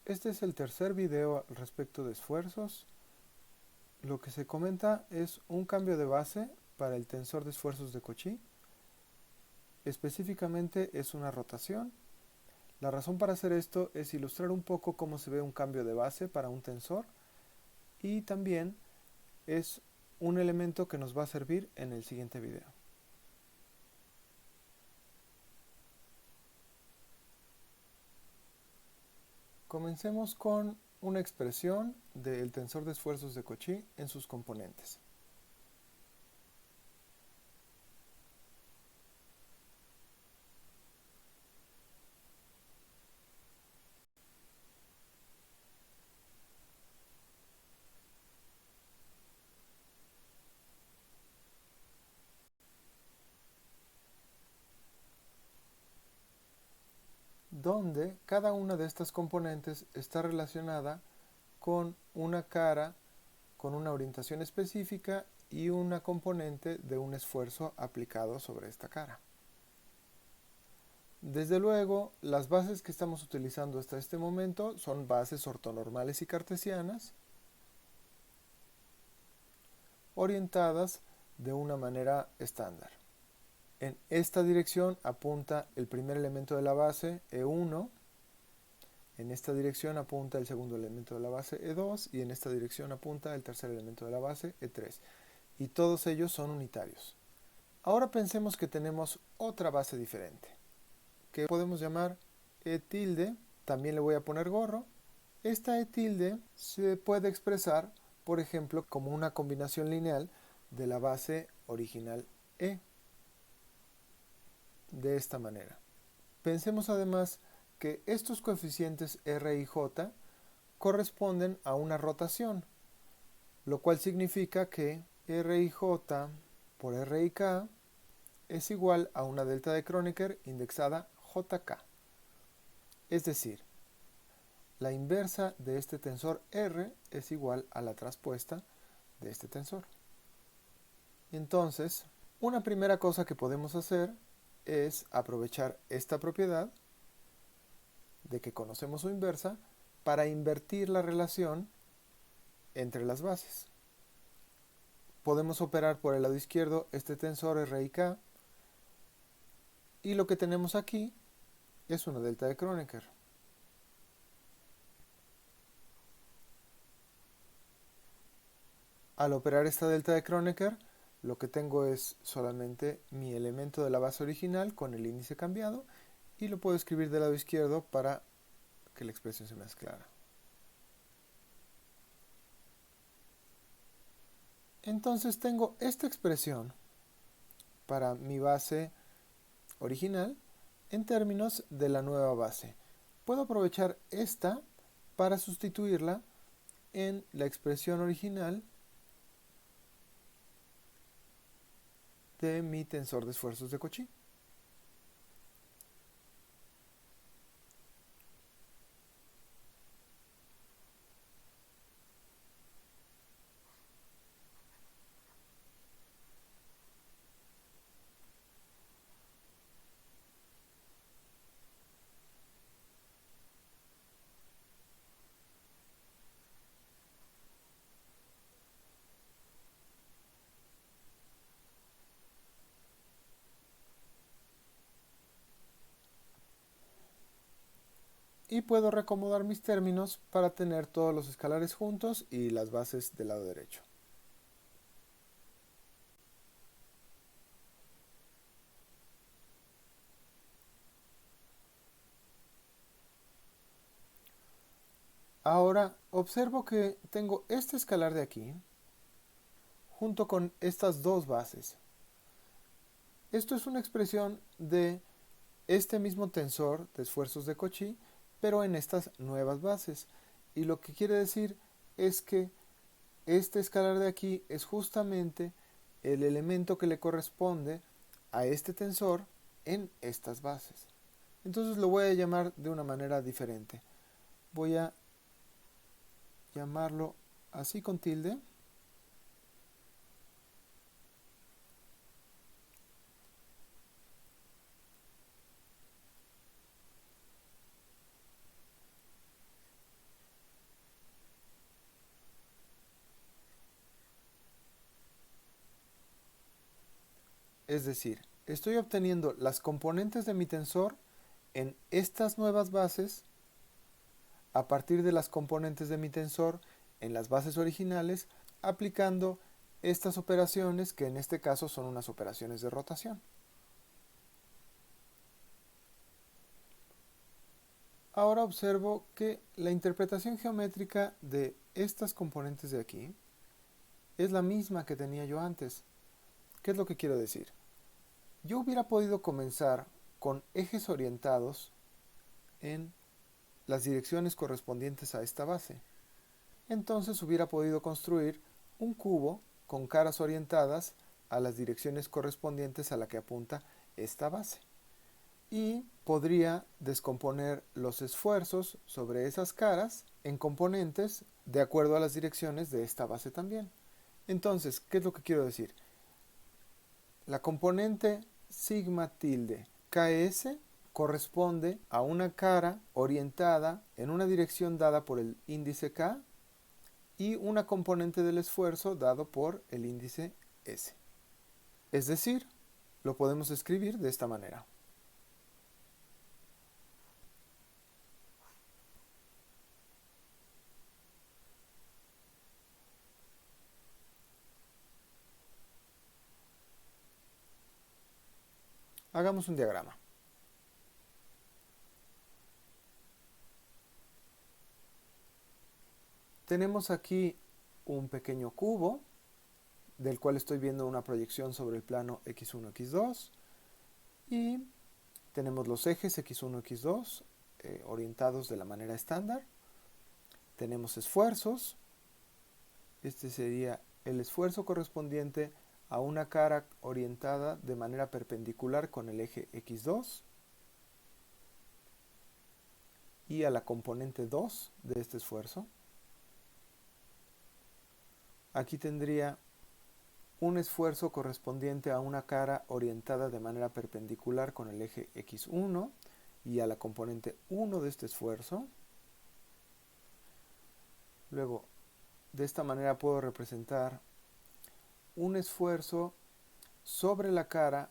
Este es el tercer video al respecto de esfuerzos. Lo que se comenta es un cambio de base para el tensor de esfuerzos de Cauchy. Específicamente es una rotación. La razón para hacer esto es ilustrar un poco cómo se ve un cambio de base para un tensor y también es un elemento que nos va a servir en el siguiente video. Comencemos con una expresión del tensor de esfuerzos de Cauchy en sus componentes. Donde cada una de estas componentes está relacionada con una cara, con una orientación específica y una componente de un esfuerzo aplicado sobre esta cara. Desde luego, las bases que estamos utilizando hasta este momento son bases ortonormales y cartesianas, orientadas de una manera estándar. En esta dirección apunta el primer elemento de la base, E1, en esta dirección apunta el segundo elemento de la base, E2, y en esta dirección apunta el tercer elemento de la base, E3. Y todos ellos son unitarios. Ahora pensemos que tenemos otra base diferente, que podemos llamar E tilde, también le voy a poner gorro. Esta E tilde se puede expresar, por ejemplo, como una combinación lineal de la base original E, de esta manera. Pensemos además que estos coeficientes R y J corresponden a una rotación, lo cual significa que R y J por R y K es igual a una delta de Kronecker indexada JK. Es decir, la inversa de este tensor R es igual a la traspuesta de este tensor. Entonces, una primera cosa que podemos hacer es aprovechar esta propiedad de que conocemos su inversa para invertir la relación entre las bases. Podemos operar por el lado izquierdo este tensor R y K, y lo que tenemos aquí es una delta de Kronecker. Al operar esta delta de Kronecker, lo que tengo es solamente mi elemento de la base original con el índice cambiado, y lo puedo escribir del lado izquierdo para que la expresión sea más clara. Entonces tengo esta expresión para mi base original en términos de la nueva base. Puedo aprovechar esta para sustituirla en la expresión original de mi tensor de esfuerzos de Cauchy. Y puedo reacomodar mis términos para tener todos los escalares juntos y las bases del lado derecho. Ahora observo que tengo este escalar de aquí junto con estas dos bases. Esto es una expresión de este mismo tensor de esfuerzos de Cauchy, pero en estas nuevas bases. Y lo que quiere decir es que este escalar de aquí es justamente el elemento que le corresponde a este tensor en estas bases. Entonces lo voy a llamar de una manera diferente. Voy a llamarlo así con tilde. Es decir, estoy obteniendo las componentes de mi tensor en estas nuevas bases a partir de las componentes de mi tensor en las bases originales, aplicando estas operaciones que en este caso son unas operaciones de rotación. Ahora observo que la interpretación geométrica de estas componentes de aquí es la misma que tenía yo antes. ¿Qué es lo que quiero decir? Yo hubiera podido comenzar con ejes orientados en las direcciones correspondientes a esta base. Entonces hubiera podido construir un cubo con caras orientadas a las direcciones correspondientes a la que apunta esta base. Y podría descomponer los esfuerzos sobre esas caras en componentes de acuerdo a las direcciones de esta base también. Entonces, ¿qué es lo que quiero decir? La componente sigma tilde ks corresponde a una cara orientada en una dirección dada por el índice k y una componente del esfuerzo dado por el índice s. Es decir, lo podemos escribir de esta manera. Hagamos un diagrama. Tenemos aquí un pequeño cubo del cual estoy viendo una proyección sobre el plano x1, x2 y tenemos los ejes x1, x2 orientados de la manera estándar. Tenemos esfuerzos. Este sería el esfuerzo correspondiente a una cara orientada de manera perpendicular con el eje x2 y a la componente 2 de este esfuerzo. Aquí tendría un esfuerzo correspondiente a una cara orientada de manera perpendicular con el eje x1 y a la componente 1 de este esfuerzo. Luego, de esta manera puedo representar un esfuerzo sobre la cara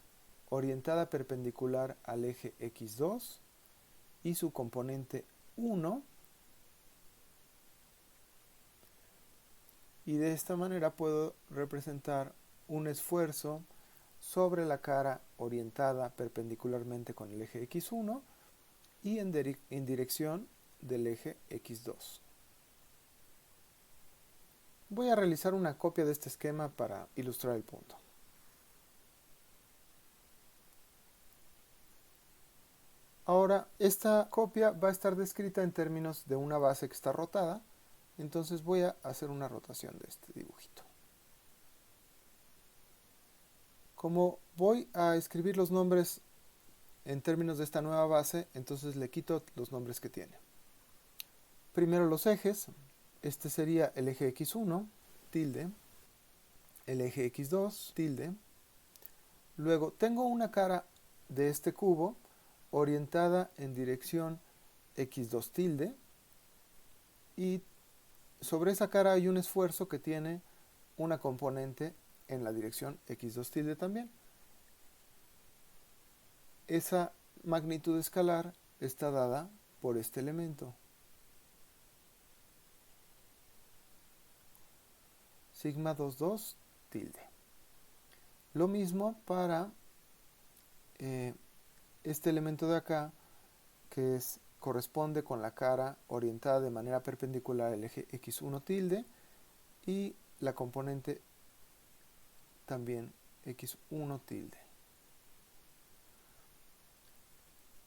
orientada perpendicular al eje x2 y su componente 1. Y de esta manera puedo representar un esfuerzo sobre la cara orientada perpendicularmente con el eje x1 y en dirección del eje x2. Voy a realizar una copia de este esquema para ilustrar el punto. Ahora, esta copia va a estar descrita en términos de una base que está rotada, entonces voy a hacer una rotación de este dibujito. Como voy a escribir los nombres en términos de esta nueva base, entonces le quito los nombres que tiene. Primero los ejes. Este sería el eje x1, tilde, el eje x2, tilde. Luego tengo una cara de este cubo orientada en dirección x2 tilde y sobre esa cara hay un esfuerzo que tiene una componente en la dirección x2 tilde también. Esa magnitud escalar está dada por este elemento. Sigma 22 tilde. Lo mismo para este elemento de acá, que corresponde con la cara orientada de manera perpendicular al eje x1 tilde y la componente también x1 tilde.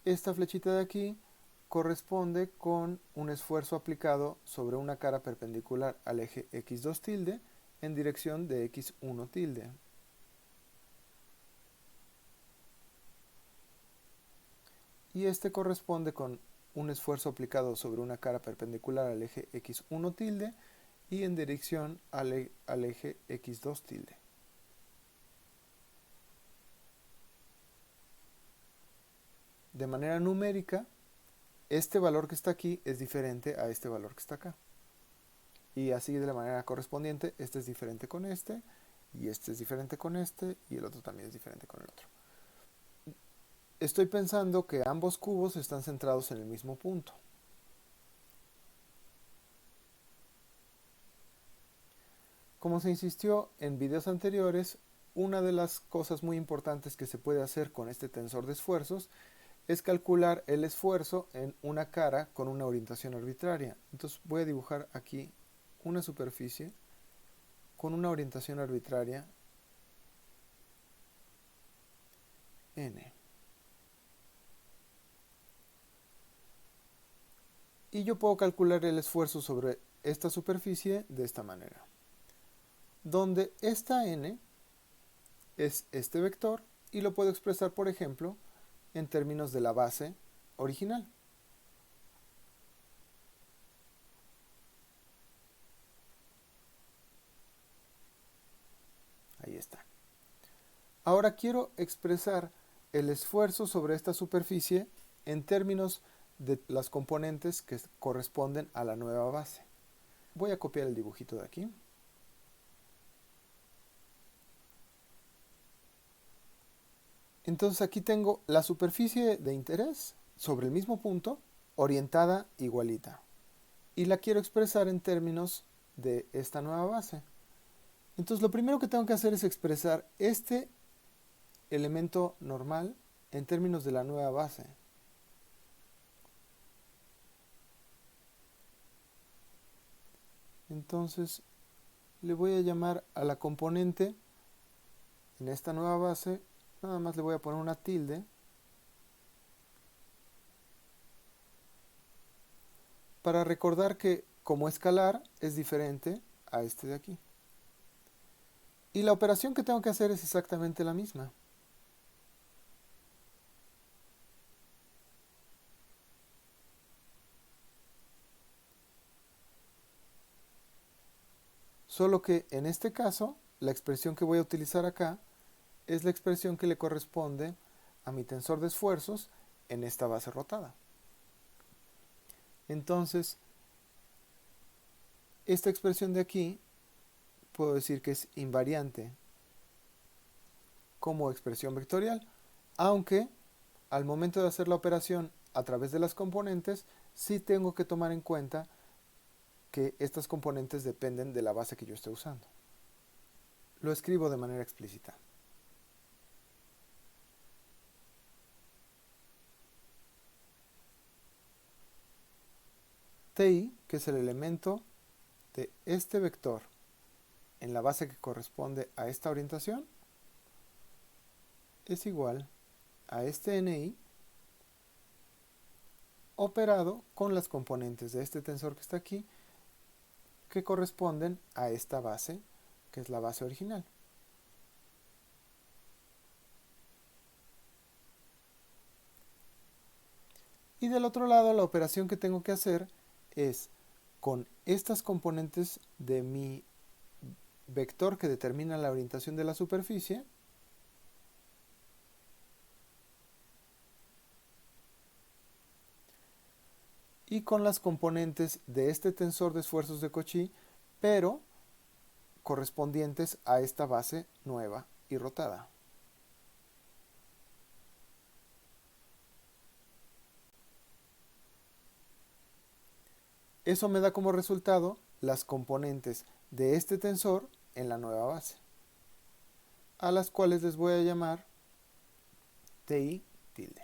Esta flechita de aquí corresponde con un esfuerzo aplicado sobre una cara perpendicular al eje x2 tilde en dirección de x1 tilde. Y este corresponde con un esfuerzo aplicado sobre una cara perpendicular al eje x1 tilde y en dirección al eje x2 tilde. De manera numérica, este valor que está aquí es diferente a este valor que está acá. Y así de la manera correspondiente, este es diferente con este y este es diferente con este, y el otro también es diferente con el otro. Estoy pensando que ambos cubos están centrados en el mismo punto. Como se insistió en videos anteriores, una de las cosas muy importantes que se puede hacer con este tensor de esfuerzos es calcular el esfuerzo en una cara con una orientación arbitraria. Entonces voy a dibujar aquí una superficie con una orientación arbitraria n. Y yo puedo calcular el esfuerzo sobre esta superficie de esta manera, donde esta n es este vector y lo puedo expresar, por ejemplo, en términos de la base original. Ahí está. Ahora quiero expresar el esfuerzo sobre esta superficie en términos de las componentes que corresponden a la nueva base. Voy a copiar el dibujito de aquí. Entonces aquí tengo la superficie de interés sobre el mismo punto, orientada igualita. Y la quiero expresar en términos de esta nueva base. Entonces lo primero que tengo que hacer es expresar este elemento normal en términos de la nueva base. Entonces le voy a llamar a la componente en esta nueva base, nada más le voy a poner una tilde para recordar que como escalar es diferente a este de aquí. Y la operación que tengo que hacer es exactamente la misma. Solo que en este caso, la expresión que voy a utilizar acá es la expresión que le corresponde a mi tensor de esfuerzos en esta base rotada. Entonces, esta expresión de aquí puedo decir que es invariante como expresión vectorial, aunque al momento de hacer la operación a través de las componentes, sí tengo que tomar en cuenta que estas componentes dependen de la base que yo esté usando. Lo escribo de manera explícita. Ti, que es el elemento de este vector en la base que corresponde a esta orientación, es igual a este ni operado con las componentes de este tensor que está aquí, que corresponden a esta base, que es la base original. Y del otro lado, la operación que tengo que hacer es con estas componentes de mi vector que determina la orientación de la superficie, y con las componentes de este tensor de esfuerzos de Cauchy, pero correspondientes a esta base nueva y rotada. Eso me da como resultado las componentes de este tensor en la nueva base, a las cuales les voy a llamar Ti tilde.